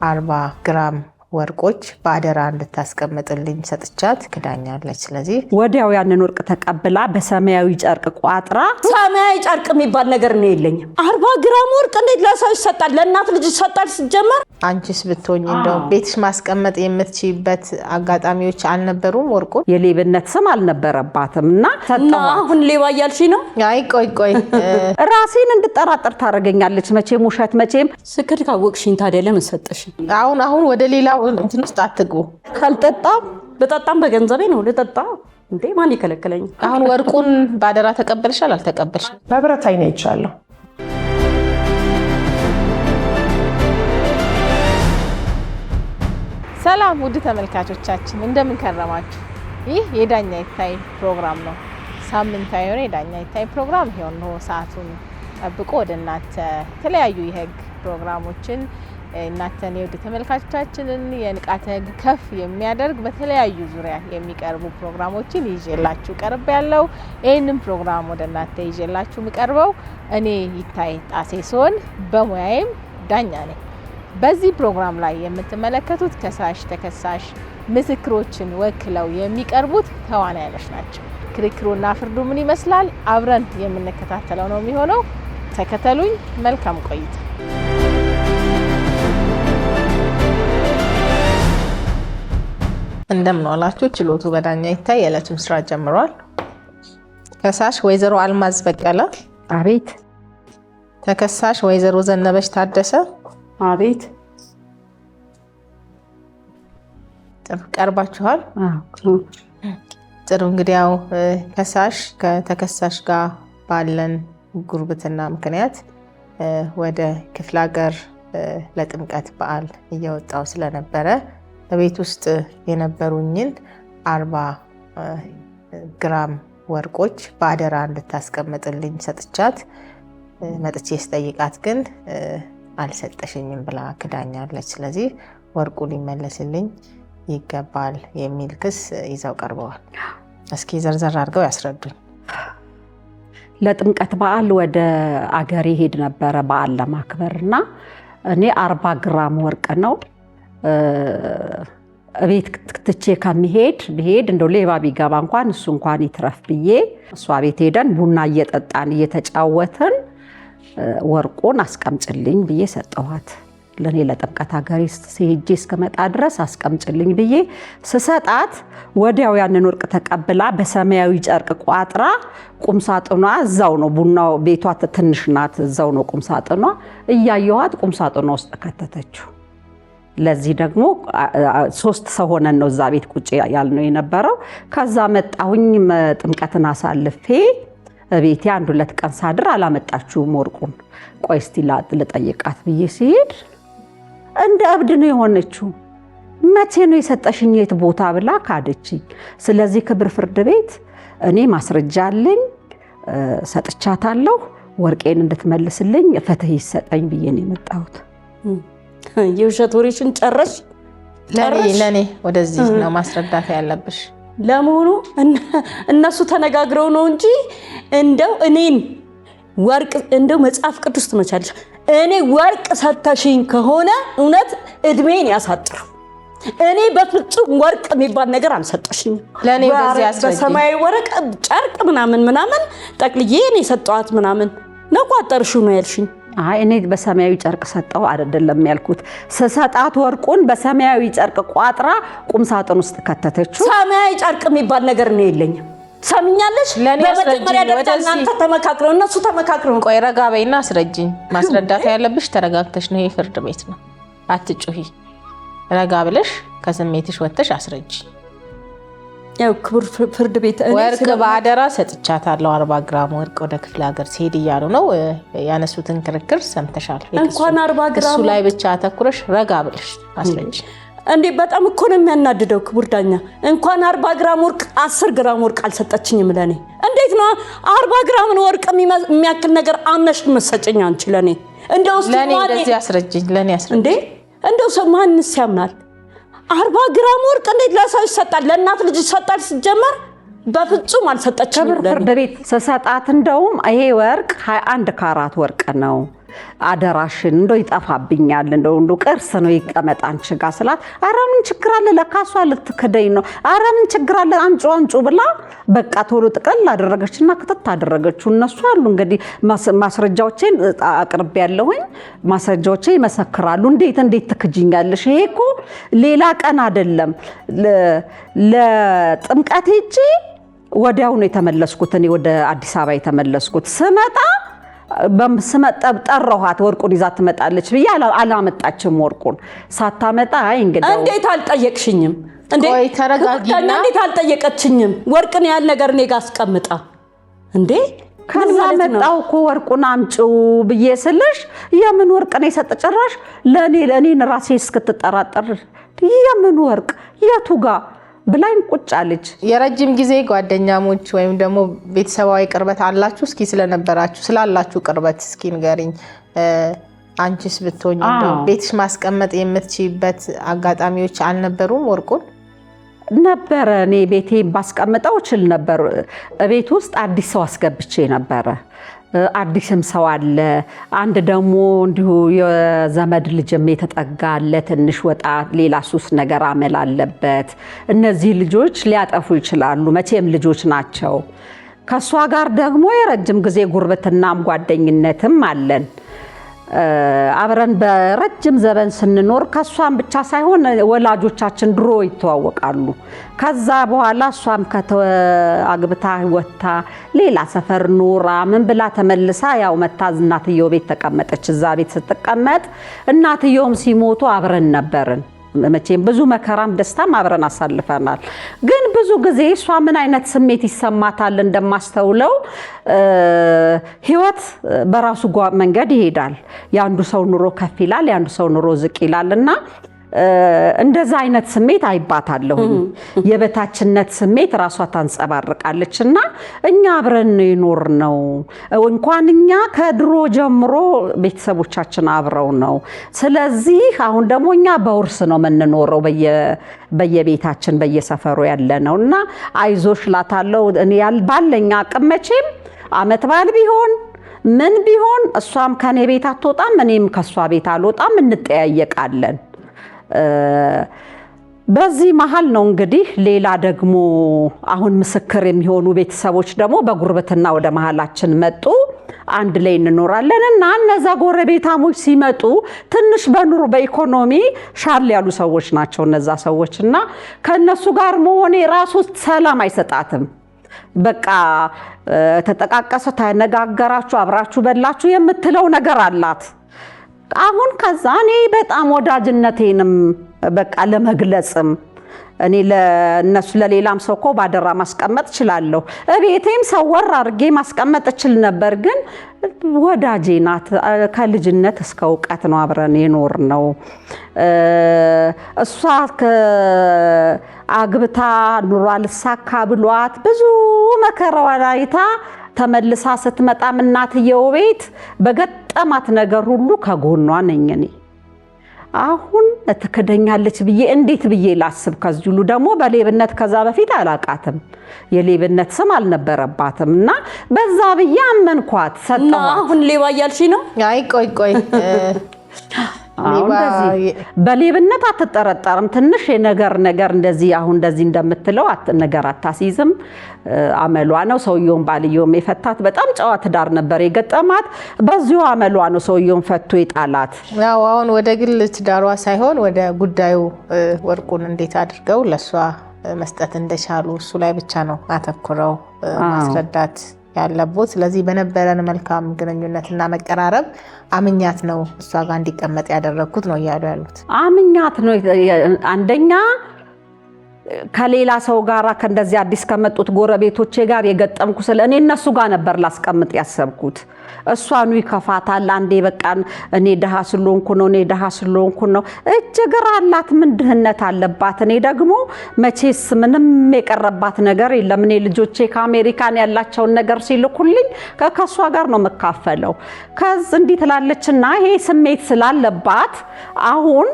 40 ግራም ወርቆች በአደራ እንድታስቀምጥልኝ ሰጥቻት ክዳኛለች። ስለዚህ ወዲያው ያንን ወርቅ ተቀብላ በሰማያዊ ጨርቅ ቋጥራ ሰማያዊ ጨርቅ የሚባል ነገር ነው የለኝም። 40 ግራም ወርቅ እንዴት ለሰው ይሰጣል? ለእናት ልጅ ይሰጣል? ሲጀመር አንቺስ ብትሆኚ እንደው ቤትሽ ማስቀመጥ የምትችይበት አጋጣሚዎች አልነበሩም? ወርቁን የሌብነት ስም አልነበረባትምና ሰጠዋ። አሁን ሌባ እያልሽ ነው? አይ ቆይ ራሴን እንድጠራጠር ታደርገኛለች። መቼም ውሸት መቼም ስክድ ካወቅሽኝ ታዲያ ለምን ሰጠሽ? አሁን ወደ ሌላ እንትን ውስጥ አትግቡ። ካልጠጣም በጣጣም በገንዘቤ ነው ልጠጣ እንዴ? ማን ይከለክለኝ? አሁን ወርቁን ባደራ ተቀበልሻል አልተቀበልሽ? በብረት አይኔ ይቻለሁ። ሰላም ውድ ተመልካቾቻችን እንደምን ከረማችሁ? ይህ የዳኛ ይታይ ፕሮግራም ነው። ሳምንታዊ የሆነ የዳኛ ይታይ ፕሮግራም ይሄው ነው። ሰዓቱን ጠብቆ ወደ እናንተ የተለያዩ የህግ ፕሮግራሞችን እናንተን የውድ ተመልካቾቻችንን የንቃተ ህግ ከፍ የሚያደርግ በተለያዩ ዙሪያ የሚቀርቡ ፕሮግራሞችን ይዤላችሁ ቀርብ ያለው ይህንን ፕሮግራም ወደ እናንተ ይዤላችሁ የሚቀርበው እኔ ይታይ ጣሴ ሲሆን በሙያዬም ዳኛ ነኝ። በዚህ ፕሮግራም ላይ የምትመለከቱት ከሳሽ፣ ተከሳሽ፣ ምስክሮችን ወክለው የሚቀርቡት ተዋናዮች ናቸው። ክርክሩና ፍርዱ ምን ይመስላል አብረን የምንከታተለው ነው የሚሆነው። ተከተሉኝ። መልካም ቆይታ። እንደምን ዋላችሁ። ችሎቱ በዳኛ ይታይ የዕለቱን ስራ ጀምሯል። ከሳሽ ወይዘሮ አልማዝ በቀለ። አቤት። ተከሳሽ ወይዘሮ ዘነበች ታደሰ። አቤት። ጥሩ ቀርባችኋል። ጥሩ እንግዲህ ያው ከሳሽ ከተከሳሽ ጋር ባለን ጉርብትና ምክንያት ወደ ክፍለ ሀገር ለጥምቀት በዓል እየወጣው ስለነበረ በቤት ውስጥ የነበሩኝን 40 ግራም ወርቆች በአደራ እንድታስቀምጥልኝ ሰጥቻት መጥቼ ስጠይቃት ግን አልሰጠሽኝም ብላ ክዳኛለች። ስለዚህ ወርቁ ሊመለስልኝ ይገባል የሚል ክስ ይዘው ቀርበዋል። እስኪ ዘርዘር አድርገው ያስረዱኝ። ለጥምቀት በዓል ወደ አገሬ ሄድ ነበረ በዓል ለማክበርና እኔ 40 ግራም ወርቅ ነው ቤት ትቼ ከሚሄድ ብሄድ እንደው ሌባ ቢገባ እንኳን እሱ እንኳን ይትረፍ ብዬ እሷ ቤት ሄደን ቡና እየጠጣን እየተጫወትን ወርቁን አስቀምጭልኝ ብዬ ሰጠኋት። ለኔ ለጥምቀት ሀገሬ ሄጄ እስከመጣ ድረስ አስቀምጭልኝ ብዬ ስሰጣት ወዲያው ያንን ወርቅ ተቀብላ በሰማያዊ ጨርቅ ቋጥራ ቁምሳጥኗ እዛው ነው፣ ቡናው ቤቷ ትንሽ ናት፣ እዛው ነው ቁምሳጥኗ። እያየኋት ቁምሳጥኗ ውስጥ ከተተችው። ለዚህ ደግሞ 3 ሰው ሆነን ነው እዛ ቤት ቁጭ ያልነው የነበረው። ከዛ መጣሁኝ ጥምቀትን አሳልፌ ቤቴ 1-2 ቀን ሳድር አላመጣችውም ወርቁን። ቆይ እስቲ ልጠይቃት ብዬ ሲሄድ እንደ እብድ ነው የሆነችው። መቼ ነው የሰጠሽኝ የት ቦታ ብላ ካደችኝ። ስለዚህ ክብር ፍርድ ቤት እኔ ማስረጃ አለኝ ሰጥቻታለሁ፣ ወርቄን እንድትመልስልኝ ፍትህ ይሰጠኝ ብዬ ነው የመጣሁት። የውሸት ወሬሽን ጨረሽ? ለኔ ወደዚህ ነው ማስረዳት ያለብሽ። ለመሆኑ እነሱ ተነጋግረው ነው እንጂ እንደው እኔን ወርቅ እንደው መጽሐፍ ቅዱስ ትመቻለሽ። እኔ ወርቅ ሰተሽኝ ከሆነ እውነት እድሜን ያሳጥር። እኔ በፍጹም ወርቅ የሚባል ነገር አልሰጠሽኝ። ለኔ በዚህ አስረጅ በሰማያዊ ወርቅ ጨርቅ ምናምን ጠቅልዬ እኔ ሰጠዋት ምናምን ነው ቋጠርሽው ነው ያልሽኝ? አይ እኔ በሰማያዊ ጨርቅ ሰጠው አይደለም ያልኩት። ሰጣት ወርቁን በሰማያዊ ጨርቅ ቋጥራ ቁም ሳጥን ውስጥ ከተተችው። ሰማያዊ ጨርቅ የሚባል ነገር ነው የለኝም። ሰምኛለሽ? በመጀመሪያ ደረጃ እናንተ ተመካክረው እነሱ ተመካክረው። ቆይ ረጋ በይና አስረጅኝ። ማስረዳት ያለብሽ ተረጋግተሽ ነው። ይሄ ፍርድ ቤት ነው። አትጩሂ። ረጋ ብለሽ ከስሜትሽ ወጥተሽ አስረጅ። ያው ክቡር ፍርድ ቤት ወርቅ በአደራ ሰጥቻታለሁ 40 ግራም ወርቅ ወደ ክፍለ ሀገር ሲሄድ እያሉ ነው ያነሱትን ክርክር ሰምተሻል። እንኳን 40 ግራም እሱ ላይ ብቻ አተኩረሽ ረጋ ብለሽ አስረጅ። እንዴ በጣም እኮ ነው የሚያናድደው ክቡር ዳኛ። እንኳን 40 ግራም ወርቅ 10 ግራም ወርቅ አልሰጠችኝም ለኔ። እንዴት ነው 40 ግራም ወርቅ የሚያክል ነገር አምነሽ መሰጨኝ አንቺ ለኔ? እንደው ለኔ እንደዚህ አስረጅኝ። ለኔ አስረጅኝ። እንዴ እንደው ማንስ ያምናል? 40 ግራም ወርቅ እንዴት ለሰው ይሰጣል? ለእናት ልጅ ይሰጣል? ሲጀመር በፍጹም አልሰጠችም። ፍርድ ቤት ሰጣት። እንደውም ይሄ ወርቅ 21 ካራት ወርቅ ነው አደራሽን እንደው ይጠፋብኛል እንደው ቅርስ ነው ይቀመጥ አንቺ ጋር ስላት ኧረ ምን ችግር አለ ለካሷ ልትከደኝ ነው ኧረ ምን ችግር አለ አንጩ ብላ በቃ ቶሎ ጥቅል አደረገችና ክትት አደረገችው እነሱ አሉ እንግዲህ ማስረጃዎችን አቅርቤ ያለሁኝ ማስረጃዎቼ ይመሰክራሉ እንዴት ትክጂኛለሽ ይሄ እኮ ሌላ ቀን አይደለም ለጥምቀት ሄጄ ወዲያው ነው የተመለስኩት እኔ ወደ አዲስ አበባ የተመለስኩት ስመጣ ጠራኋት ወርቁን ይዛ ትመጣለች ብዬ አላመጣችም ወርቁን ሳታመጣ አይ እንግዲህ እንዴት አልጠየቅሽኝም ቆይ ተረጋጊና እንዴት አልጠየቀችኝም ወርቅን ያል ነገር እኔ ጋር አስቀምጣ እንዴ ከዛ መጣው እኮ ወርቁን አምጪው ብዬ ስልሽ የምን ወርቅ ነው የሰጠጨራሽ ለኔን ራሴ እስክትጠራጠር የምን ወርቅ የቱ ጋር ብላኝ ቁጭ አለች የረጅም ጊዜ ጓደኛሞች ወይም ደግሞ ቤተሰባዊ ቅርበት አላችሁ እስኪ ስለነበራችሁ ስላላችሁ ቅርበት እስኪ ንገሪኝ አንቺስ ብትሆኚ እንደው ቤትሽ ማስቀመጥ የምትችይበት አጋጣሚዎች አልነበሩም ወርቁን ነበረ እኔ ቤቴ ባስቀምጠው እችል ነበር ቤት ውስጥ አዲስ ሰው አስገብቼ ነበረ አዲስም ሰው አለ አንድ ደግሞ እንዲሁ የዘመድ ልጅም የተጠጋለ ትንሽ ወጣ ሌላ ሱስ ነገር አመል አለበት እነዚህ ልጆች ሊያጠፉ ይችላሉ መቼም ልጆች ናቸው ከሷ ጋር ደግሞ የረጅም ጊዜ ጉርብትናም ጓደኝነትም አለን አብረን በረጅም ዘመን ስንኖር ከሷም ብቻ ሳይሆን ወላጆቻችን ድሮ ይተዋወቃሉ ከዛ በኋላ እሷም አግብታ ወጣ ሌላ ሰፈር ኖራ ምን ብላ ተመልሳ ያው መታዝ እናትየው ቤት ተቀመጠች እዛ ቤት ስትቀመጥ እናትየውም ሲሞቱ አብረን ነበርን መቼም ብዙ መከራም ደስታም አብረን አሳልፈናል ግን ብዙ ጊዜ እሷ ምን አይነት ስሜት ይሰማታል እንደማስተውለው ህይወት በራሱ መንገድ ይሄዳል ያንዱ ሰው ኑሮ ከፍ ይላል ያንዱ ሰው ኑሮ ዝቅ ይላልና እንደዛ አይነት ስሜት አይባታለሁ የበታችነት ስሜት ራሷ ታንጸባርቃለችና እኛ አብረን ይኖር ነው እንኳን እኛ ከድሮ ጀምሮ ቤተሰቦቻችን አብረው ነው ስለዚህ አሁን ደግሞ እኛ በውርስ ነው የምንኖረው በየቤታችን በየሰፈሩ ያለ ነውና አይዞሽ ላታለው እኔ ባለኛ አቅመቼም አመት በዓል ቢሆን ምን ቢሆን እሷም ከኔ ቤት አትወጣም እኔም ከሷ ቤት አልወጣም እንጠያየቃለን በዚህ መሃል ነው እንግዲህ ሌላ ደግሞ አሁን ምስክር የሚሆኑ ቤተሰቦች ደግሞ በጉርብትና ወደ መሃላችን መጡ አንድ ላይ እንኖራለንና እነዛ ጎረቤታሞች ሲመጡ ትንሽ በኑሮ በኢኮኖሚ ሻል ያሉ ሰዎች ናቸው እነዛ ሰዎችና ከነሱ ጋር መሆኔ ራሱ ሰላም አይሰጣትም በቃ ተጠቃቀሰ ተነጋገራችሁ አብራችሁ በላችሁ የምትለው ነገር አላት አሁን ከዛ እኔ በጣም ወዳጅነቴንም በቃ ለመግለጽም እኔ ለነሱ ለሌላም ሰው እኮ ባደራ ማስቀመጥ ይችላልው እቤቴም ሰወር አርጌ ማስቀመጥ ይችል ነበር ግን ወዳጄ ናት ከልጅነት እስከ ዕውቀት ነው አብረን የኖር ነው እሷ አግብታ ኑሯ ልሳካ ብሏት ብዙ መከራዋ አይታ ተመልሳ ስትመጣም እናትየው ቤት በገጠማት ነገር ሁሉ ከጎኗ ነኝ እኔ አሁን ትከደኛለች ብዬ እንዴት ብዬ ላስብ ከዚህ ሁሉ ደግሞ በሌብነት ከዛ በፊት አላቃተም የሌብነት ስም አልነበረባትምና በዛ ብዬ አመንኳት ሰጠኋት አሁን ሌባ ያልሽ ነው አይ ቆይ በሌብነት አትጠረጠርም ትንሽ የነገር እንደዚህ አሁን እንደዚህ እንደምትለው ነገር አታሲዝም አመሏ ነው ሰውየውን ባልየውም የፈታት በጣም ጨዋ ትዳር ነበር የገጠማት በዚሁ አመሏ ነው ሰውየውን ፈቶ ይጣላት ያው አሁን ወደ ግል ትዳሯ ሳይሆን ወደ ጉዳዩ ወርቁን እንዴት አድርገው ለሷ መስጠት እንደቻሉ እሱ ላይ ብቻ ነው አተኩረው ማስረዳት ያለበት ስለዚህ በነበረን መልካም ግንኙነትና መቀራረብ አምኛት ነው እሷ ጋር እንዲቀመጥ ያደረኩት ነው ያሉት አምኛት ነው አንደኛ ከሌላ ሰው ጋር ከእንደዚህ አዲስ ከመጡት ጎረቤቶቼ ጋር የገጠምኩ ስለ እኔ እነሱ ጋር ነበር ላስቀምጥ ያሰብኩት እሷኑ ይከፋታል አንዴ በቃን እኔ ደሃ ስለሆንኩ ነው እጅግር አላት ምን ድህነት አለባት እኔ ደግሞ መቼስ ምንም የቀረባት ነገር የለም እኔ ልጆቼ ከአሜሪካን ያላቸውን ነገር ሲልኩልኝ ከሷ ጋር ነው መካፈለው ከዚ እንዲህ ትላለችና ይሄ ስሜት ስላለባት አሁን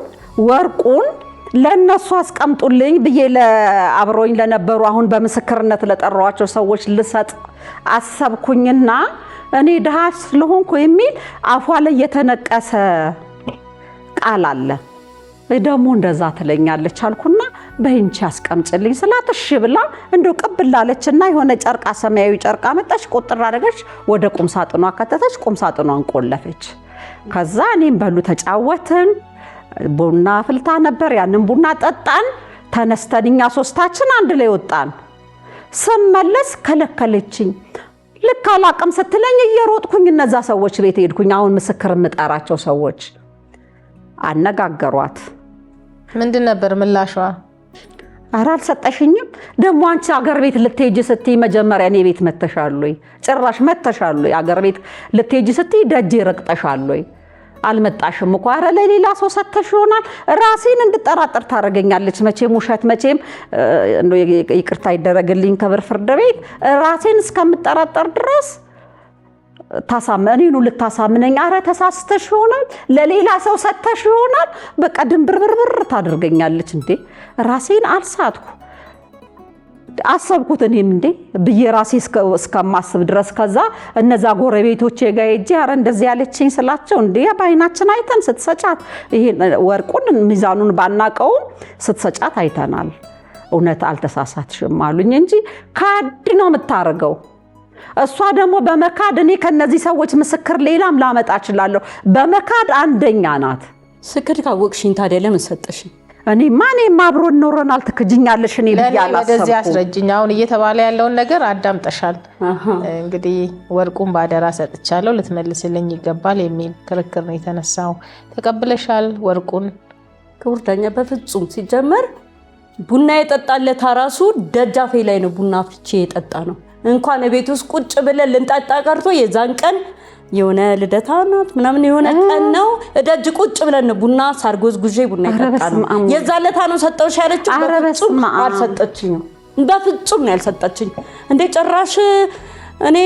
ወርቁን ለነሱ አስቀምጡልኝ ብዬ ለአብሮኝ ለነበሩ አሁን በምስክርነት ለጠራዋቸው ሰዎች ልሰጥ አሰብኩኝና እኔ ድሃ ስለሆንኩ የሚል አፏ ላይ የተነቀሰ ቃል አለ። ደግሞ እንደዛ ትለኛለች አልኩና በእንቺ አስቀምጭልኝ ስላት እሺ ብላ እንደው ቅብላለችና የሆነ ጨርቃ ሰማያዊ ጨርቃ መጣች፣ ቁጥር አደረገች፣ ወደ ቁም ሳጥኗ ከተተች፣ ቁም ሳጥኗን ቆለፈች። ከዛ እኔም በሉ ተጫወትን። ቡና ፍልታ ነበር፣ ያንን ቡና ጠጣን። ተነስተን እኛ ሶስታችን አንድ ላይ ወጣን። ስመለስ ከለከለችኝ። ልክ አላቅም ስትለኝ እየሮጥኩኝ እነዛ ሰዎች ቤት ሄድኩኝ። አሁን ምስክር የምጠራቸው ሰዎች አነጋገሯት። ምንድን ነበር ምላሿ? ኧረ አልሰጠሽኝም። ደግሞ አንቺ አገር ቤት ልትሄጂ ስትይ መጀመሪያ እኔ ቤት መተሻል ወይ? ጭራሽ መተሻል ወይ? አገር ቤት ልትሄጂ ስትይ ደጄ ረግጠሻል ወይ? አልመጣሽም እኮ። ኧረ ለሌላ ሰው ሰተሽ ይሆናል። ራሴን እንድጠራጠር ታደርገኛለች። መቼም ውሸት መቼም ይቅርታ ይደረግልኝ ክብር ፍርድ ቤት ራሴን እስከምጠራጠር ድረስ እኔኑ ልታሳምነኝ። ኧረ ተሳስተሽ ይሆናል፣ ለሌላ ሰው ሰተሽ ይሆናል። በቃ ድንብርብርብር ታደርገኛለች። እንዴ ራሴን አልሳትኩ አሰብኩት እኔም እንዴ ብዬ ራሴ እስከማስብ ድረስ። ከዛ እነዛ ጎረቤቶቼ ጋር ሄጄ ኧረ እንደዚህ ያለችኝ ስላቸው እንዴ በዓይናችን አይተን ስትሰጫት ይሄ ወርቁን ሚዛኑን ባናቀውም ስትሰጫት አይተናል፣ እውነት አልተሳሳትሽም አሉኝ እንጂ ካድ ነው የምታረገው። እሷ ደግሞ በመካድ እኔ ከነዚህ ሰዎች ምስክር ሌላም ላመጣ እችላለሁ። በመካድ አንደኛ ናት። ስክድ ካወቅሽኝ ታዲያ ለምን ሰጠሽኝ? እኔማ አብሮን ኖረናል። ትክጅኛለሽ እኔ ብዬ አላሰብኩም። ለዚህ አስረጅኝ። አሁን እየተባለ ያለውን ነገር አዳምጠሻል። እንግዲህ ወርቁን ባደራ ሰጥቻለሁ ልትመልስልኝ ይገባል የሚል ክርክር ነው የተነሳው። ተቀብለሻል ወርቁን? ክቡር ዳኛ በፍጹም ሲጀመር ቡና የጠጣለት ራሱ ደጃፌ ላይ ነው ቡና አፍልቼ የጠጣ ነው። እንኳን ቤት ውስጥ ቁጭ ብለን ልንጠጣ ቀርቶ የዛን ቀን የሆነ ልደታ ናት ምናምን የሆነ ቀን ነው ደጅ ቁጭ ብለን ቡና ሳርጎዝ ጉዤ ቡና ይጠጣ ነው። የዛን ለታ ነው ሰጠውሽ ያለችው። በፍጹም አልሰጠችኝም። በፍጹም ነው ያልሰጠችኝ። እንዴ ጭራሽ እኔ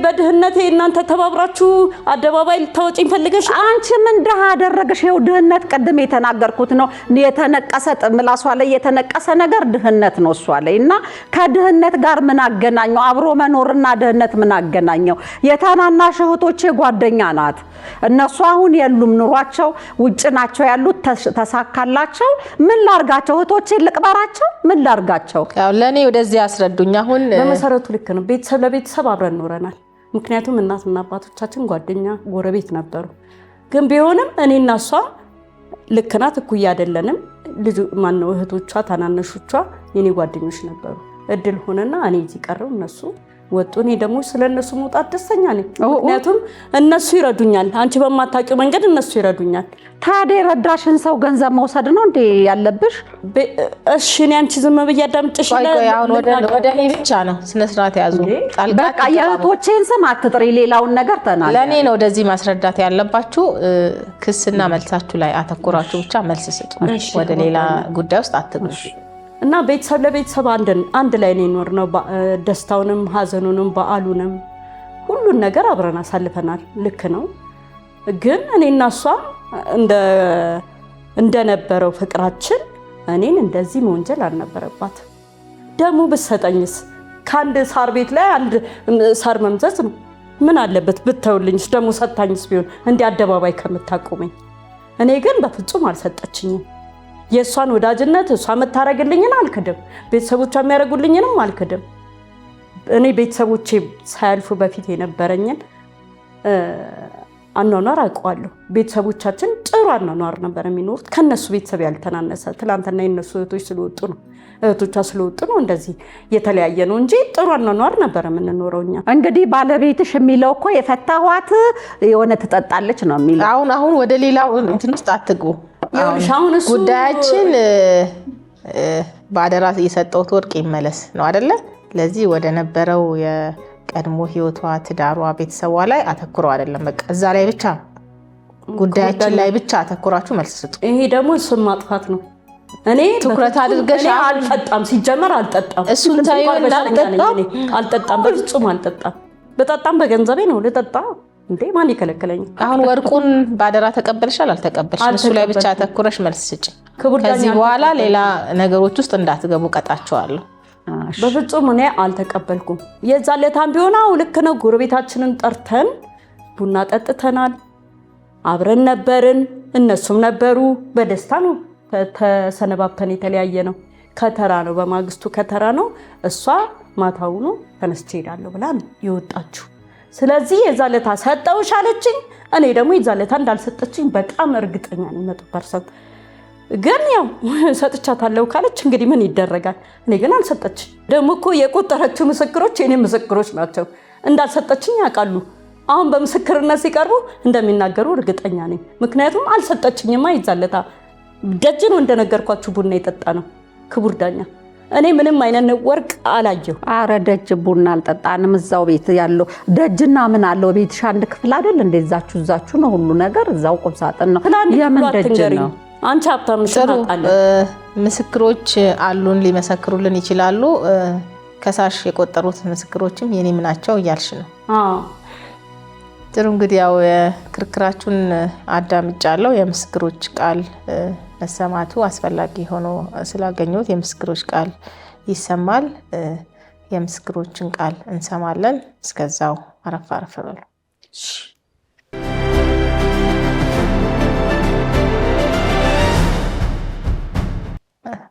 በድህነቴ እናንተ ተባብራችሁ አደባባይ ልታወጪኝ ፈልገሽ? አንቺ ምን ደሃ አደረገሽ? ይኸው ድህነት ቅድም የተናገርኩት ነው። የተነቀሰ ምላሷ ላይ የተነቀሰ ነገር ድህነት ነው እሷ ላይ። እና ከድህነት ጋር ምን አገናኘው? አብሮ መኖርና ድህነት ምን አገናኘው? የታናናሽ እህቶቼ ጓደኛ ናት። እነሱ አሁን የሉም፣ ኑሯቸው ውጭ ናቸው ያሉት። ተሳካላቸው። ምን ላርጋቸው? እህቶቼን ልቅበራቸው? ምን ላርጋቸው? ለኔ ወደዚህ ያስረዱኝ። አሁን በመሰረቱ ልክ ነው። ቤተሰብ ለቤተሰብ አብረን ኖረናል። ምክንያቱም እናትና አባቶቻችን ጓደኛ ጎረቤት ነበሩ። ግን ቢሆንም እኔና እሷ ልክ ናት፣ እኩያ አይደለንም። ልጅ ማነው እህቶቿ ታናናሾቿ የኔ ጓደኞች ነበሩ። እድል ሆነና እኔ እዚህ ቀረው፣ እነሱ ወጡ። እኔ ደግሞ ስለነሱ መውጣት ደስተኛ ነኝ። ምክንያቱም እነሱ ይረዱኛል። አንቺ በማታውቂው መንገድ እነሱ ይረዱኛል። ታዲያ የረዳሽን ሰው ገንዘብ መውሰድ ነው እንዴ ያለብሽ? እሺ እኔ አንቺ ዝም ብዬ አዳምጥሽ። አሁን ወደ እኔ ብቻ ነው ስነ ስርዓት ያዙ። በቃ የእህቶቼን ስም አትጥሪ፣ ሌላውን ነገር ተናገሪ። ለኔ ነው ወደዚህ ማስረዳት ያለባችሁ። ክስና መልሳችሁ ላይ አተኩራችሁ ብቻ መልስ ስጡ። ወደ ሌላ ጉዳይ ውስጥ አትግቡ። እና ቤተሰብ ለቤተሰብ አንድ ላይ ነው የኖርነው። ደስታውንም ሀዘኑንም በዓሉንም ሁሉን ነገር አብረን አሳልፈናል። ልክ ነው። ግን እኔና እሷ እንደነበረው ፍቅራችን እኔን እንደዚህ መወንጀል አልነበረባት። ደግሞ ብትሰጠኝስ ከአንድ ሳር ቤት ላይ አንድ ሳር መምዘዝ ምን አለበት? ብተውልኝስ ደግሞ ሰጥታኝስ ቢሆን እንዲህ አደባባይ ከምታቆመኝ። እኔ ግን በፍጹም አልሰጠችኝም። የእሷን ወዳጅነት እሷ የምታረግልኝን አልክድም፣ ቤተሰቦቿ የሚያደርጉልኝንም አልክድም። እኔ ቤተሰቦቼ ሳያልፉ በፊት የነበረኝን አኗኗር አውቀዋለሁ። ቤተሰቦቻችን ጥሩ አኗኗር ነበር የሚኖሩት፣ ከነሱ ቤተሰብ ያልተናነሰ። ትናንትና የነሱ እህቶች ስለወጡ ነው እህቶቿ ስለወጡ ነው እንደዚህ የተለያየ ነው እንጂ ጥሩ አኗኗር ነበር የምንኖረው እኛ። እንግዲህ ባለቤትሽ የሚለው እኮ የፈታኋት የሆነ ትጠጣለች ነው የሚለው። አሁን ወደ ሌላው እንትን ውስጥ አትግቡ። አሁን እሱ ጉዳያችን ባደራ የሰጠውት ወርቅ ይመለስ ነው አይደለ? ለዚህ ወደ ነበረው የቀድሞ ህይወቷ፣ ትዳሯ፣ ቤተሰቧ ላይ አተኩረው አይደለም። በቃ እዛ ላይ ብቻ ጉዳያችን ላይ ብቻ አተኩራችሁ መልስ ስጡ። ይሄ ደግሞ ስም ማጥፋት ነው። እኔ ትኩረት አድርገሽ አልጠጣም፣ ሲጀመር አልጠጣም። እሱን ታዩና አልጠጣም፣ በፍጹም አልጠጣም። በጠጣም በገንዘቤ ነው ልጠጣ እንዴ? ማን ይከለክለኝ? አሁን ወርቁን ባደራ ተቀበልሻል አልተቀበልሽም? እሱ ላይ ብቻ ተኩረሽ መልስ ስጪ። ከዚህ በኋላ ሌላ ነገሮች ውስጥ እንዳትገቡ ቀጣቸዋለሁ። በፍጹም እኔ አልተቀበልኩም። የዛን ዕለታም ቢሆን ልክ ነው ጎረቤታችንን ጠርተን ቡና ጠጥተናል፣ አብረን ነበርን፣ እነሱም ነበሩ። በደስታ ነው ተሰነባብተን የተለያየ ነው። ከተራ ነው፣ በማግስቱ ከተራ ነው። እሷ ማታውኑ ተነስቼ ሄዳለሁ ብላ ነው የወጣችሁ። ስለዚህ የዛን ዕለት ሰጠውሽ አለችኝ። እኔ ደግሞ የዛን ዕለት እንዳልሰጠችኝ በጣም እርግጠኛ ነኝ 100%። ግን ያው ሰጥቻታለሁ ካለች እንግዲህ ምን ይደረጋል። እኔ ግን አልሰጠችኝ። ደግሞ እኮ የቆጠረችው ምስክሮች የኔ ምስክሮች ናቸው። እንዳልሰጠችኝ ያውቃሉ። አሁን በምስክርነት ሲቀርቡ እንደሚናገሩ እርግጠኛ ነኝ። ምክንያቱም አልሰጠችኝማ። የዛን ዕለት ደጅ ነው እንደነገርኳችሁ ቡና የጠጣ ነው ክቡር ዳኛ። እኔ ምንም አይነት ወርቅ አላየሁ። አረ ደጅ ቡና አልጠጣንም። እዛው ቤት ያለው ደጅና ምን አለው? ቤትሽ አንድ ክፍል አይደል? እንደዛችሁ ነው ሁሉ ነገር እዛው ቁም ሳጥን ነው። የምን ደጅ ነው? አንቺ ሀብታም አለ። ምስክሮች አሉን፣ ሊመሰክሩልን ይችላሉ። ከሳሽ የቆጠሩት ምስክሮችም የኔም ናቸው እያልሽ ነው? ጥሩ እንግዲህ ያው ክርክራችሁን አዳምጫለሁ። የምስክሮች ቃል መሰማቱ አስፈላጊ ሆኖ ስላገኘሁት የምስክሮች ቃል ይሰማል። የምስክሮችን ቃል እንሰማለን። እስከዛው አረፍ አረፍ በሉ።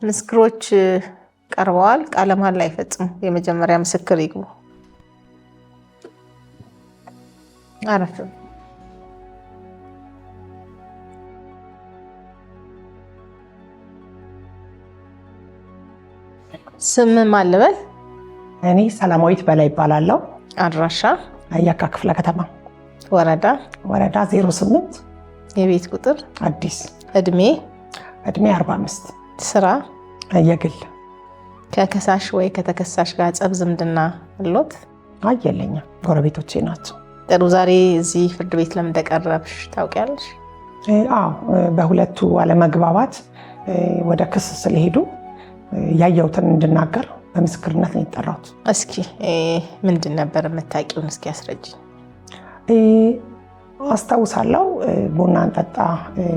ምስክሮች ቀርበዋል። ቃለ መሃላ ይፈጽሙ። የመጀመሪያ ምስክር ይግቡ። አረፍ ስም ማን ልበል? እኔ ሰላማዊት በላይ ይባላለሁ። አድራሻ የካ ክፍለ ከተማ ወረዳ 08 የቤት ቁጥር አዲስ እድሜ 45 ስራ የግል ከከሳሽ ወይ ከተከሳሽ ጋር ጸብ ዝምድና አሎት? የለኝም፣ ጎረቤቶቼ ናቸው። ጥሩ። ዛሬ እዚህ ፍርድ ቤት ለምን እንደቀረብሽ ታውቂያለሽ? አዎ፣ በሁለቱ አለመግባባት ወደ ክስ ስለሄዱ ያየሁትን እንድናገር በምስክርነት ነው የጠራሁት። እስኪ ምንድን ነበር የምታውቂውን እስኪ አስረጅኝ። አስታውሳለሁ፣ ቡና እንጠጣ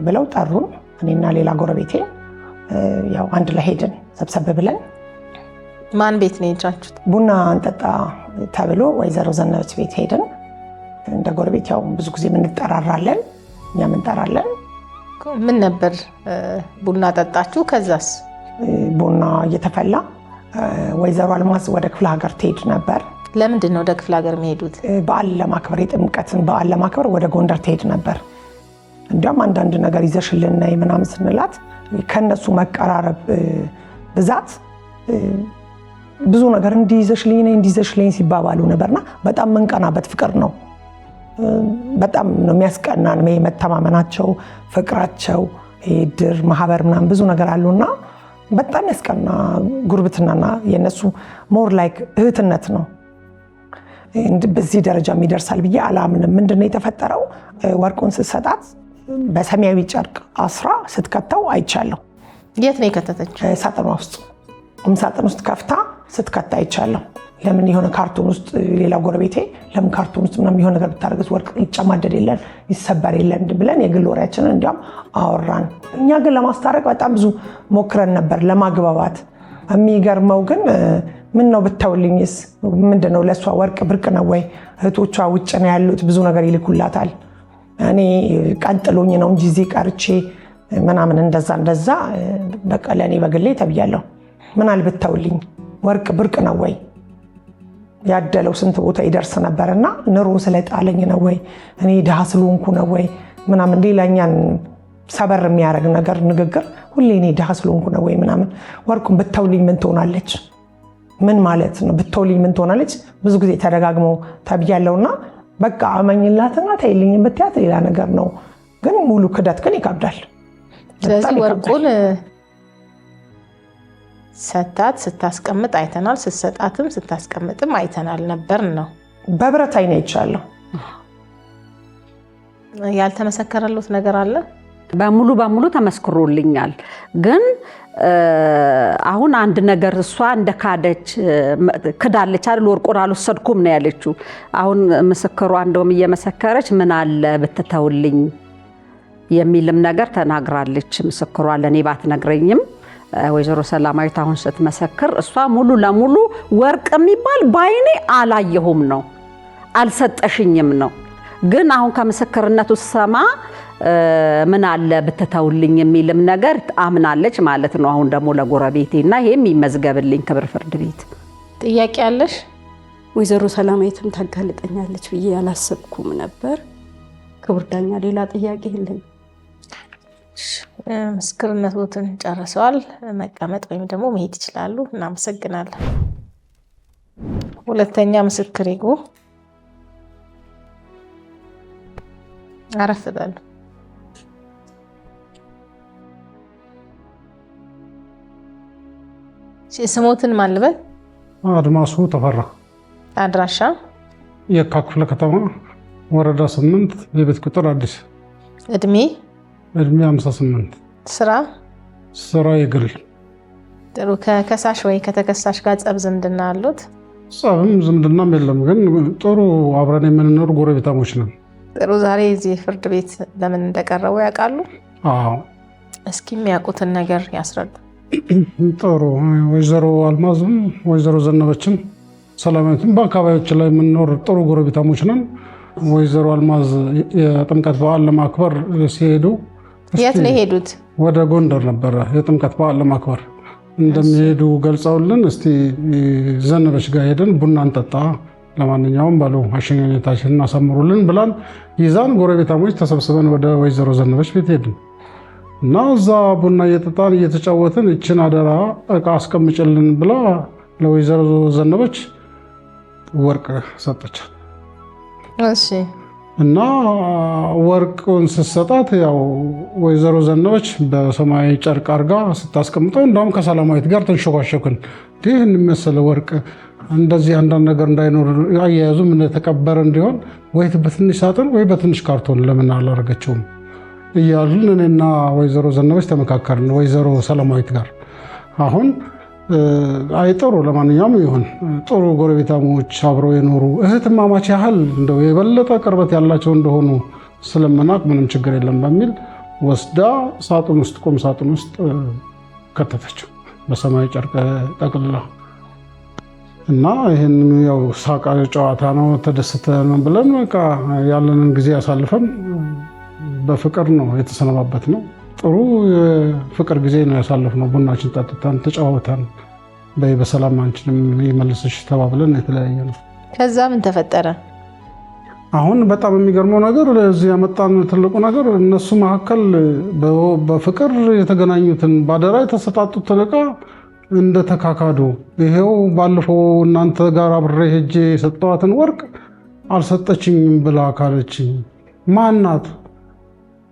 ብለው ጠሩን። እኔና ሌላ ጎረቤቴ ያው አንድ ላይ ሄድን ሰብሰብ ብለን። ማን ቤት ነው የሄዳችሁት? ቡና እንጠጣ ተብሎ ወይዘሮ ዘነበች ቤት ሄድን። እንደ ጎረቤት ያው ብዙ ጊዜ እንጠራራለን፣ እኛም እንጠራለን። ምን ነበር? ቡና ጠጣችሁ? ከዛስ? ቡና እየተፈላ ወይዘሮ አልማዝ ወደ ክፍለ ሀገር ትሄድ ነበር። ለምንድን ነው ወደ ክፍለ ሀገር የሚሄዱት? በዓል ለማክበር፣ የጥምቀትን በዓል ለማክበር ወደ ጎንደር ትሄድ ነበር። እንዲያውም አንዳንድ ነገር ይዘሽልን ነይ ምናምን ስንላት ከነሱ መቀራረብ ብዛት ብዙ ነገር እንዲይዘሽልኝ ሲባባሉ ነበርና በጣም መንቀናበት ፍቅር ነው። በጣም ነው የሚያስቀናን። መተማመናቸው፣ ፍቅራቸው፣ ድር ማህበር ምናምን ብዙ ነገር አሉና በጣም ያስቀና ጉርብትናና የነሱ ሞር ላይክ እህትነት ነው። በዚህ ደረጃ የሚደርሳል ብዬ አላምንም። ምንድነው የተፈጠረው? ወርቁን ስትሰጣት በሰማያዊ ጨርቅ አስራ ስትከተው አይቻለሁ። የት ነው የከተተችው? ሳጥኗ ውስጥ ሳጥን ውስጥ ከፍታ ስትከታ አይቻለሁ። ለምን የሆነ ካርቶን ውስጥ ሌላ ጎረቤቴ ለምን ካርቶን ውስጥ ምናምን የሆነ ነገር ብታደርግስ ወርቅ ይጨማደድ የለን ይሰበር የለን ብለን የግል ወሬያችንን እንዲያውም አወራን። እኛ ግን ለማስታረቅ በጣም ብዙ ሞክረን ነበር ለማግባባት። የሚገርመው ግን ምን ነው ብታውልኝስ? ምንድነው ለእሷ ወርቅ ብርቅ ነው ወይ? እህቶቿ ውጭ ነው ያሉት፣ ብዙ ነገር ይልኩላታል። እኔ ቀንጥሎኝ ነው እንጂ እዚህ ቀርቼ ምናምን እንደዛ በቃ ለእኔ በግሌ ተብያለሁ። ምን አልብታውልኝ ወርቅ ብርቅ ነው ወይ? ያደለው ስንት ቦታ ይደርስ ነበርና ኑሮ ስለጣለኝ ነው ወይ? እኔ ድሃ ስለሆንኩ ነው ወይ? ምናምን ሌላኛን ሰበር የሚያደርግ ነገር ንግግር ሁሌ እኔ ድሃ ስለሆንኩ ነው ወይ ምናምን። ወርቁን ብታውልኝ ምን ትሆናለች? ምን ማለት ነው ብታውልኝ ምን ትሆናለች? ብዙ ጊዜ ተደጋግሞ ተብያለሁና በቃ አመኝላትና ተይልኝ ብትያት ሌላ ነገር ነው። ግን ሙሉ ክደት ግን ይከብዳል። ስለዚህ ወርቁን ሰታት ስታስቀምጥ አይተናል፣ ስትሰጣትም ስታስቀምጥም አይተናል ነበር ነው። በብረት አይኔ አይቻለሁ። ያልተመሰከረሉት ነገር አለ? በሙሉ ተመስክሮልኛል። ግን አሁን አንድ ነገር እሷ እንደ ካደች ክዳለች አይደል? ወርቁን አልወሰድኩም ነው ያለችው። አሁን ምስክሯ እንደውም እየመሰከረች ምን አለ ብትተውልኝ የሚልም ነገር ተናግራለች። ምስክሯ ለኔ ባትነግረኝም ወይዘሮ ሰላማዊት አሁን ስትመሰክር እሷ ሙሉ ለሙሉ ወርቅ የሚባል ባይኔ አላየሁም ነው አልሰጠሽኝም ነው። ግን አሁን ከምስክርነቱ ሰማ ምን አለ ብትተውልኝ የሚልም ነገር አምናለች ማለት ነው። አሁን ደግሞ ለጎረቤቴና ይሄም ይመዝገብልኝ ክብር ፍርድ ቤት። ጥያቄ አለሽ? ወይዘሮ ሰላማዊትም ታጋልጠኛለች ብዬ ያላሰብኩም ነበር። ክቡር ዳኛ ሌላ ጥያቄ የለኝም። ምስክርነቱን ጨርሰዋል። መቀመጥ ወይም ደግሞ መሄድ ይችላሉ። እናመሰግናለን። ሁለተኛ ምስክር ይጉ አረፍ በሉ። ስሞትን ማን ልበል? አድማሱ ተፈራ። አድራሻ? የካ ክፍለ ከተማ ወረዳ 8 የቤት ቁጥር አዲስ። እድሜ? እድሜ 58። ስራ የግል። ጥሩ። ከከሳሽ ወይ ከተከሳሽ ጋር ጸብ ዝምድና አሉት? ጸብም ዝምድናም የለም፣ ግን ጥሩ አብረን የምንኖር ጎረቤታሞች ነን። ጥሩ። ዛሬ እዚህ ፍርድ ቤት ለምን እንደቀረቡ ያውቃሉ? አዎ። እስኪ የሚያውቁትን ነገር ያስረዱ። ጥሩ። ወይዘሮ አልማዝም ወይዘሮ ዘነበችም ሰላማዊትም በአካባቢዎች ላይ የምንኖር ጥሩ ጎረቤታሞች ነን። ወይዘሮ አልማዝ የጥምቀት በዓል ለማክበር ሲሄዱ የት ነው የሄዱት? ወደ ጎንደር ነበረ የጥምቀት በዓል ለማክበር እንደሚሄዱ ገልጸውልን፣ እስቲ ዘነበች ጋር ሄደን ቡና እንጠጣ፣ ለማንኛውም ባሉ አሸኛኘታችንን እናሳምሩልን ብላን ይዛን ጎረቤታሞች ተሰብስበን ወደ ወይዘሮ ዘነበች ቤት ሄድን እና እዛ ቡና እየጠጣን እየተጫወትን እችን አደራ እቃ አስቀምጭልን ብላ ለወይዘሮ ዘነበች ወርቅ ሰጠች። እሺ። እና ወርቁን ስትሰጣት ያው ወይዘሮ ዘነበች በሰማያዊ ጨርቅ አርጋ ስታስቀምጠው እንደውም ከሰላማዊት ጋር ተንሸኳሸኩን። ይህን የሚመስል ወርቅ እንደዚህ አንዳንድ ነገር እንዳይኖር አያያዙም እንደተቀበረ እንዲሆን ወይ በትንሽ ሳጥን ወይ በትንሽ ካርቶን ለምን አላደረገችውም እያሉን እኔና ወይዘሮ ዘነበች ተመካከርን ወይዘሮ ሰላማዊት ጋር። አሁን አይጥሩ ለማንኛውም ይሁን ጥሩ ጎረቤታሞች አብረው የኖሩ እህትማማች ያህል እንደው የበለጠ ቅርበት ያላቸው እንደሆኑ ስለምናቅ ምንም ችግር የለም በሚል ወስዳ ሳጥን ውስጥ ቁም ሳጥን ውስጥ ከተተችው በሰማያዊ ጨርቅ ጠቅልላ እና ይህን ያው ሳቃ ጨዋታ ነው ተደስተን ብለን በቃ ያለንን ጊዜ ያሳልፈን በፍቅር ነው የተሰነባበት ነው። ጥሩ የፍቅር ጊዜ ነው ያሳለፍነው። ቡናችን ጠጥተን ተጫወተን በሰላም አንቺንም ይመልስሽ ተባብለን የተለያየ ነው። ከዛ ምን ተፈጠረ? አሁን በጣም የሚገርመው ነገር እዚህ ያመጣን ትልቁ ነገር እነሱ መካከል በፍቅር የተገናኙትን ባደራ የተሰጣጡትን ዕቃ እንደተካካዱ ይሄው ባለፈው እናንተ ጋር አብሬ ሄጄ የሰጠዋትን ወርቅ አልሰጠችኝም ብላ ካለችኝ ማናት?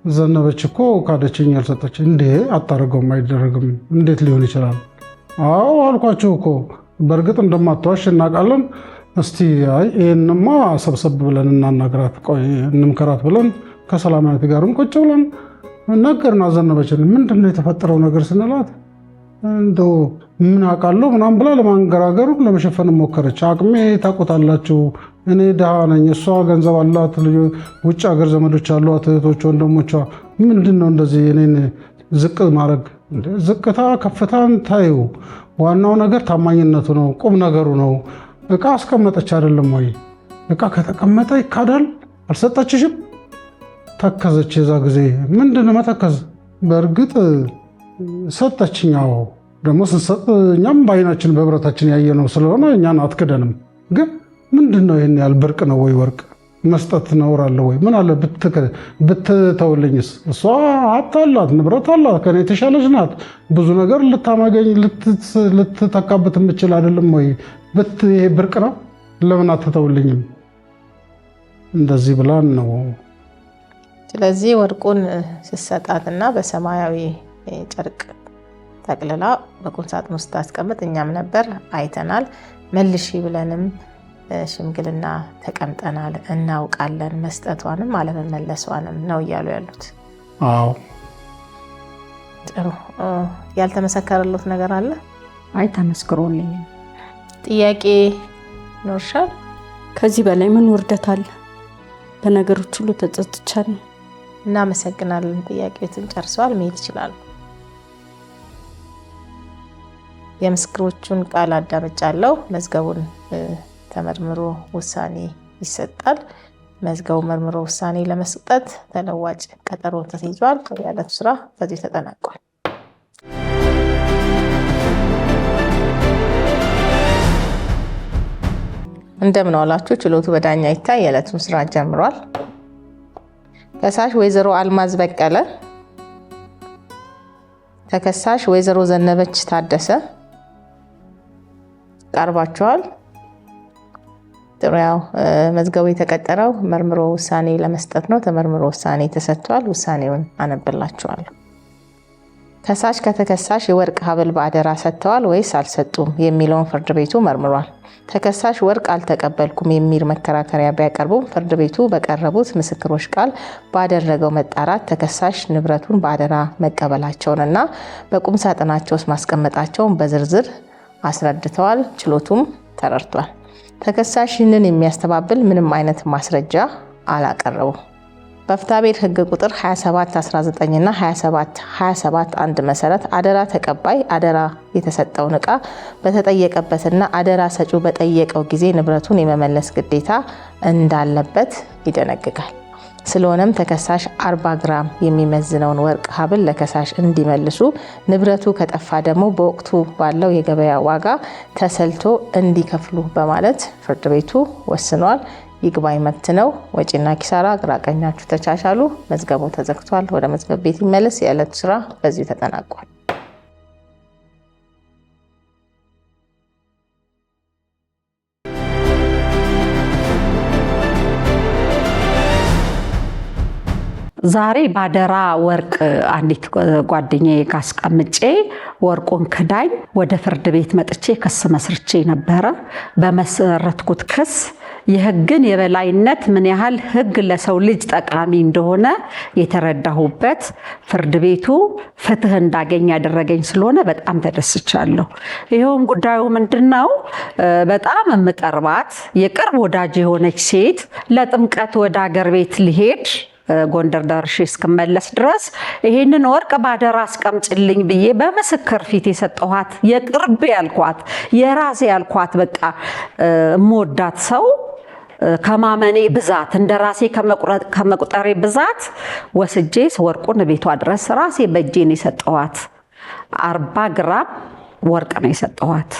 ዘነበች እኮ ካደችኝ አልሰጠች። እንዴ አታረገውም፣ አይደረግም፣ እንዴት ሊሆን ይችላል? አዎ አልኳችሁ እኮ በእርግጥ እንደማትዋሽ እናውቃለን። እስቲ አይ ይሄንማ ሰብሰብ ብለን እናናግራት፣ ቆይ እንምከራት ብለን ከሰላማዊት ጋርም ቁጭ ብለን ነገርና ዘነበችን ምንድነው የተፈጠረው ነገር ስንላት እንደው ምን አውቃለሁ ምናምን ብላ ለማንገራገሩ ለመሸፈን ሞከረች። አቅሜ ታውቁታላችሁ፣ እኔ ድሃ ነኝ፣ እሷ ገንዘብ አላት፣ ውጭ ሀገር ዘመዶች አሏት፣ እህቶች ወንድሞቿ። ምንድነው እንደዚህ እኔን ዝቅ ማድረግ? ዝቅታ ከፍታን ታዩ፣ ዋናው ነገር ታማኝነቱ ነው፣ ቁም ነገሩ ነው። እቃ አስቀመጠች አይደለም ወይ? እቃ ከተቀመጠ ይካዳል። አልሰጠችሽም? ተከዘች። የዛ ጊዜ ምንድነው መተከዝ? በእርግጥ ሰጠችኛው ደግሞ ስንሰጥ እኛም በአይናችን በህብረታችን ያየነው ስለሆነ እኛን አትክደንም። ግን ምንድነው ይህን ያህል ብርቅ ነው ወይ ወርቅ መስጠት ነውር አለ ወይ? ምን አለ ብትተውልኝስ? እሷ ሀብት አላት፣ ንብረት አላት፣ ከኔ የተሻለች ናት። ብዙ ነገር ልታማገኝ ልትተካበት የምችል አይደለም ወይ? ይሄ ብርቅ ነው? ለምን አትተውልኝም? እንደዚህ ብላን ነው። ስለዚህ ወርቁን ስትሰጣትና በሰማያዊ ጨርቅ ጠቅልላ በቁም ሳጥን ውስጥ ታስቀምጥ እኛም ነበር አይተናል። መልሺ ብለንም ሽምግልና ተቀምጠናል፣ እናውቃለን። መስጠቷንም አለመመለሷንም ነው እያሉ ያሉት። አዎ ጥሩ። ያልተመሰከረለት ነገር አለ? አይ ተመስክሮልኝ። ጥያቄ ኖርሻል? ከዚህ በላይ ምን ውርደት አለ? በነገሮች ሁሉ ተጸጽቻለሁ። እናመሰግናለን። ጥያቄዎትን ጨርሰዋል፣ መሄድ ይችላሉ። የምስክሮቹን ቃል አዳምጫለሁ። መዝገቡን ተመርምሮ ውሳኔ ይሰጣል። መዝገቡ መርምሮ ውሳኔ ለመስጠት ተለዋጭ ቀጠሮ ተይዟል። የዕለቱ ስራ በዚህ ተጠናቋል። እንደምን ዋላችሁ። ችሎቱ በዳኛ ይታይ የዕለቱን ስራ ጀምሯል። ከሳሽ ወይዘሮ አልማዝ በቀለ፣ ተከሳሽ ወይዘሮ ዘነበች ታደሰ ቀርባቸዋል። ጥሩያው መዝገቡ የተቀጠረው መርምሮ ውሳኔ ለመስጠት ነው። ተመርምሮ ውሳኔ ተሰጥቷል። ውሳኔውን አነብላችኋለሁ። ከሳሽ ከተከሳሽ የወርቅ ሀብል በአደራ ሰጥተዋል ወይስ አልሰጡም የሚለውን ፍርድ ቤቱ መርምሯል። ተከሳሽ ወርቅ አልተቀበልኩም የሚል መከራከሪያ ቢያቀርቡም ፍርድ ቤቱ በቀረቡት ምስክሮች ቃል ባደረገው መጣራት ተከሳሽ ንብረቱን በአደራ መቀበላቸውንና በቁም ሳጥናቸው ውስጥ ማስቀመጣቸውን በዝርዝር አስረድተዋል። ችሎቱም ተረድቷል። ተከሳሽ ይህንን የሚያስተባብል ምንም አይነት ማስረጃ አላቀረቡም። በፍትሐብሔር ሕግ ቁጥር 2719 እና 27271 መሰረት አደራ ተቀባይ አደራ የተሰጠውን ዕቃ በተጠየቀበትና አደራ ሰጪው በጠየቀው ጊዜ ንብረቱን የመመለስ ግዴታ እንዳለበት ይደነግጋል። ስለሆነም ተከሳሽ 40 ግራም የሚመዝነውን ወርቅ ሀብል ለከሳሽ እንዲመልሱ፣ ንብረቱ ከጠፋ ደግሞ በወቅቱ ባለው የገበያ ዋጋ ተሰልቶ እንዲከፍሉ በማለት ፍርድ ቤቱ ወስኗል። ይግባኝ መብት ነው። ወጪና ኪሳራ ግራ ቀኛችሁ ተቻቻሉ። መዝገቡ ተዘግቷል። ወደ መዝገብ ቤት ይመለስ። የዕለቱ ስራ በዚሁ ተጠናቋል። ዛሬ ባደራ ወርቅ አንዲት ጓደኛዬ ካስቀምጬ ወርቁን ክዳኝ ወደ ፍርድ ቤት መጥቼ ክስ መስርቼ ነበረ። በመሰረትኩት ክስ የሕግን የበላይነት ምን ያህል ሕግ ለሰው ልጅ ጠቃሚ እንደሆነ የተረዳሁበት፣ ፍርድ ቤቱ ፍትህ እንዳገኝ ያደረገኝ ስለሆነ በጣም ተደስቻለሁ። ይኸውም ጉዳዩ ምንድነው? በጣም የምቀርባት የቅርብ ወዳጅ የሆነች ሴት ለጥምቀት ወደ ሀገር ቤት ልሄድ ጎንደር ደርሼ እስክመለስ ድረስ ይሄንን ወርቅ ባደራ አስቀምጭልኝ ብዬ በምስክር ፊት የሰጠኋት የቅርብ ያልኳት የራሴ ያልኳት በቃ እምወዳት ሰው ከማመኔ ብዛት እንደራሴ ከመቁጠሬ ብዛት ወስጄ ወርቁን ቤቷ ድረስ ራሴ በእጄን የሰጠኋት 40 ግራም ወርቅ ነው የሰጠኋት።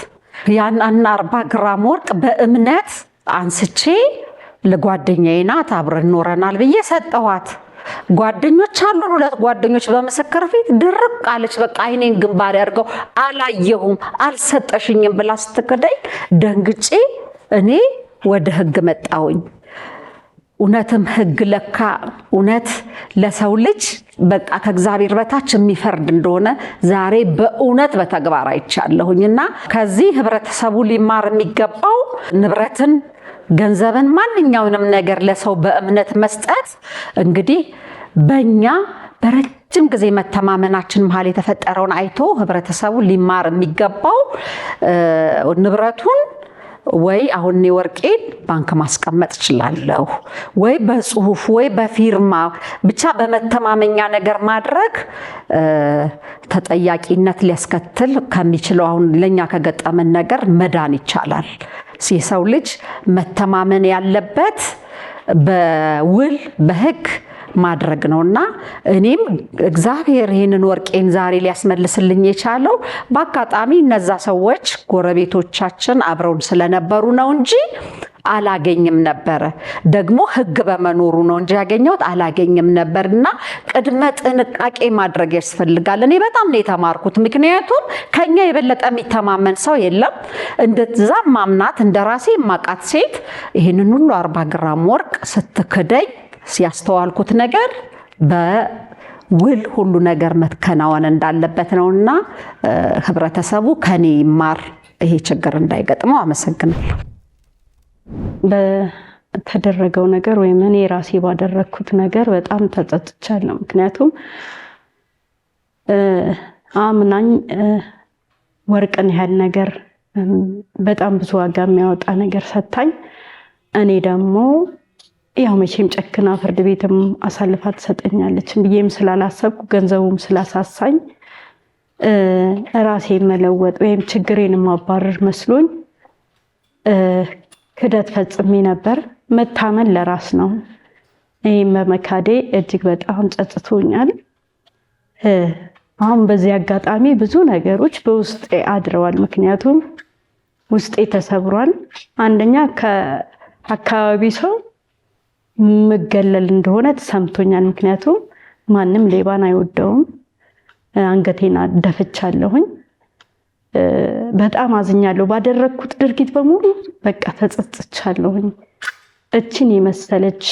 ያን 40 ግራም ወርቅ በእምነት አንስቼ ለጓደኛዬ ናት አብረን ኖረናል ብዬ ሰጠኋት። ጓደኞች አሉ፣ 2 ጓደኞች በምስክር ፊት ድርቅ አለች። በቃ አይኔን ግንባር ያርገው አላየሁም አልሰጠሽኝም ብላ ስትከደኝ ደንግጬ እኔ ወደ ሕግ መጣሁኝ። እውነትም ሕግ ለካ እውነት ለሰው ልጅ በቃ ከእግዚአብሔር በታች የሚፈርድ እንደሆነ ዛሬ በእውነት በተግባር አይቻለሁኝና ከዚህ ህብረተሰቡ ሊማር የሚገባው ንብረትን፣ ገንዘብን፣ ማንኛውንም ነገር ለሰው በእምነት መስጠት እንግዲህ በእኛ በረጅም ጊዜ መተማመናችን መሀል የተፈጠረውን አይቶ ህብረተሰቡ ሊማር የሚገባው ንብረቱን ወይ አሁን ወርቄን ባንክ ማስቀመጥ እችላለሁ ወይ በጽሁፍ ወይ በፊርማ ብቻ በመተማመኛ ነገር ማድረግ ተጠያቂነት ሊያስከትል ከሚችለው አሁን ለኛ ከገጠመን ነገር መዳን ይቻላል። የሰው ልጅ መተማመን ያለበት በውል በሕግ ማድረግ ነውና እኔም እግዚአብሔር ይሄንን ወርቄን ዛሬ ሊያስመልስልኝ የቻለው በአጋጣሚ እነዛ ሰዎች ጎረቤቶቻችን አብረውን ስለነበሩ ነው እንጂ አላገኝም ነበረ። ደግሞ ሕግ በመኖሩ ነው እንጂ ያገኘሁት አላገኝም ነበርና ቅድመ ጥንቃቄ ማድረግ ያስፈልጋል። እኔ በጣም ነው የተማርኩት። ምክንያቱም ከኛ የበለጠ የሚተማመን ሰው የለም። እንደዛ ማምናት እንደራሴ ማቃት ሴት ይሄንን ሁሉ 40 ግራም ወርቅ ስትክደኝ ሲያስተዋልኩት ነገር በውል ሁሉ ነገር መከናወን እንዳለበት ነውና ህብረተሰቡ ከኔ ይማር፣ ይሄ ችግር እንዳይገጥመው። አመሰግናለሁ። በተደረገው ነገር ወይም እኔ ራሴ ባደረኩት ነገር በጣም ተጸጽቻለሁ። ምክንያቱም አምናኝ ወርቅን ያህል ነገር በጣም ብዙ ዋጋ የሚያወጣ ነገር ሰታኝ፣ እኔ ደግሞ ያው መቼም ጨክና ፍርድ ቤትም አሳልፋ ትሰጠኛለች ብዬም ስላላሰብኩ ገንዘቡም ስላሳሳኝ ራሴ መለወጥ ወይም ችግሬን ማባረር መስሎኝ ክደት ፈጽሜ ነበር። መታመን ለራስ ነው። ይህም በመካዴ እጅግ በጣም ጸጽቶኛል። አሁን በዚህ አጋጣሚ ብዙ ነገሮች በውስጤ አድረዋል። ምክንያቱም ውስጤ ተሰብሯል። አንደኛ ከአካባቢ ሰው መገለል እንደሆነ ተሰምቶኛል። ምክንያቱም ማንም ሌባን አይወደውም። አንገቴን ደፍቻለሁኝ። በጣም አዝኛለሁ። ባደረግኩት ድርጊት በሙሉ በቃ ተጸጽቻለሁኝ። እችን የመሰለች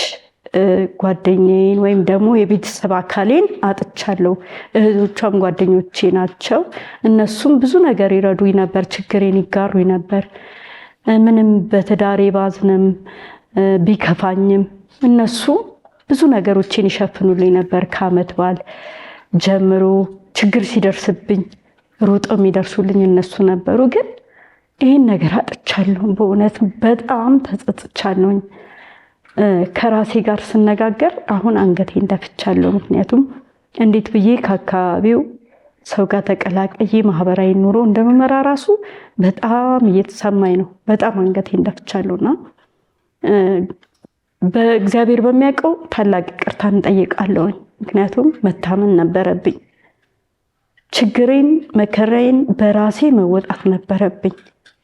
ጓደኛዬን ወይም ደግሞ የቤተሰብ አካሌን አጥቻለሁ። እህቶቿም ጓደኞቼ ናቸው። እነሱም ብዙ ነገር ይረዱኝ ነበር፣ ችግሬን ይጋሩኝ ነበር። ምንም በትዳሬ ባዝንም ቢከፋኝም እነሱ ብዙ ነገሮችን ይሸፍኑልኝ ነበር። ከዓመት በዓል ጀምሮ ችግር ሲደርስብኝ ሩጠው የሚደርሱልኝ እነሱ ነበሩ። ግን ይህን ነገር አጥቻለሁ። በእውነት በጣም ተጸጽቻለሁኝ። ከራሴ ጋር ስነጋገር አሁን አንገቴን ደፍቻለሁ። ምክንያቱም እንዴት ብዬ ከአካባቢው ሰው ጋር ተቀላቅዬ ማህበራዊ ኑሮ እንደመመራ ራሱ በጣም እየተሰማኝ ነው። በጣም አንገቴን ደፍቻለሁና በእግዚአብሔር በሚያውቀው ታላቅ ይቅርታ እንጠይቃለሁኝ። ምክንያቱም መታመን ነበረብኝ። ችግሬን መከራዬን በራሴ መወጣት ነበረብኝ።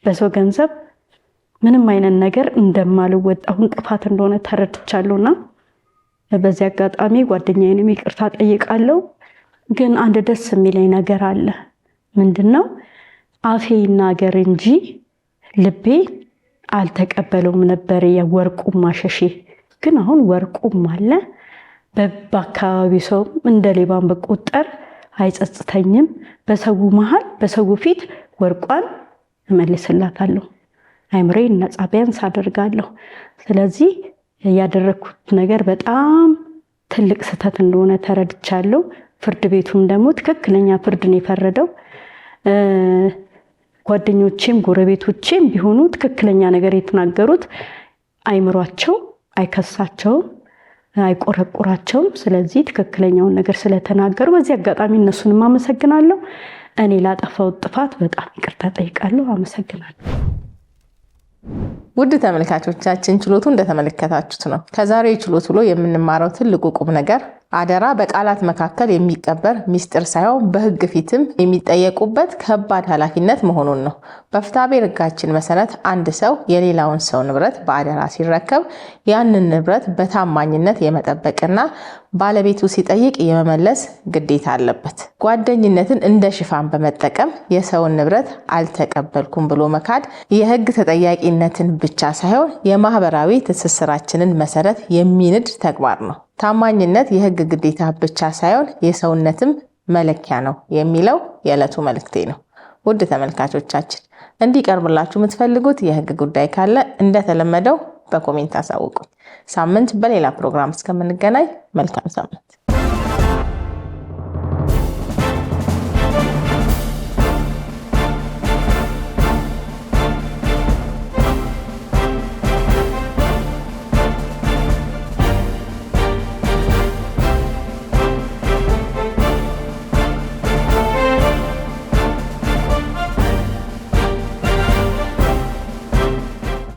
በሰው ገንዘብ ምንም አይነት ነገር እንደማልወጣው እንቅፋት እንደሆነ ተረድቻለሁና በዚህ አጋጣሚ ጓደኛዬንም ይቅርታ ጠይቃለሁ። ግን አንድ ደስ የሚለኝ ነገር አለ። ምንድነው? አፌ ይናገር እንጂ ልቤ አልተቀበለውም ነበር የወርቁም ማሸሼ። ግን አሁን ወርቁም አለ። በአካባቢ ሰው እንደ ሌባን በቁጥር አይጸጽተኝም። በሰው መሃል በሰው ፊት ወርቋን እመልስላታለሁ። አይምሬን ነፃ ቢያንስ አደርጋለሁ። ስለዚህ ያደረኩት ነገር በጣም ትልቅ ስህተት እንደሆነ ተረድቻለሁ። ፍርድ ቤቱም ደግሞ ትክክለኛ ፍርድ ነው የፈረደው። ጓደኞቼም ጎረቤቶቼም ቢሆኑ ትክክለኛ ነገር የተናገሩት አይምሯቸው አይከሳቸውም፣ አይቆረቁራቸውም። ስለዚህ ትክክለኛውን ነገር ስለተናገሩ በዚህ አጋጣሚ እነሱንም አመሰግናለሁ። እኔ ላጠፋሁት ጥፋት በጣም ይቅርታ ጠይቃለሁ። አመሰግናለሁ። ውድ ተመልካቾቻችን ችሎቱ እንደተመለከታችሁት ነው። ከዛሬው የችሎት ውሎ የምንማረው ትልቁ ቁም ነገር አደራ በቃላት መካከል የሚቀበር ሚስጥር ሳይሆን በሕግ ፊትም የሚጠየቁበት ከባድ ኃላፊነት መሆኑን ነው። በፍትሐብሔር ሕጋችን መሰረት አንድ ሰው የሌላውን ሰው ንብረት በአደራ ሲረከብ ያንን ንብረት በታማኝነት የመጠበቅና ባለቤቱ ሲጠይቅ የመመለስ ግዴታ አለበት። ጓደኝነትን እንደ ሽፋን በመጠቀም የሰውን ንብረት አልተቀበልኩም ብሎ መካድ የሕግ ተጠያቂነትን ብቻ ሳይሆን የማህበራዊ ትስስራችንን መሰረት የሚንድ ተግባር ነው። ታማኝነት የሕግ ግዴታ ብቻ ሳይሆን የሰውነትም መለኪያ ነው የሚለው የዕለቱ መልእክቴ ነው። ውድ ተመልካቾቻችን እንዲቀርብላችሁ የምትፈልጉት የሕግ ጉዳይ ካለ እንደተለመደው በኮሜንት አሳውቁኝ። ሳምንት በሌላ ፕሮግራም እስከምንገናኝ መልካም ሳምንት።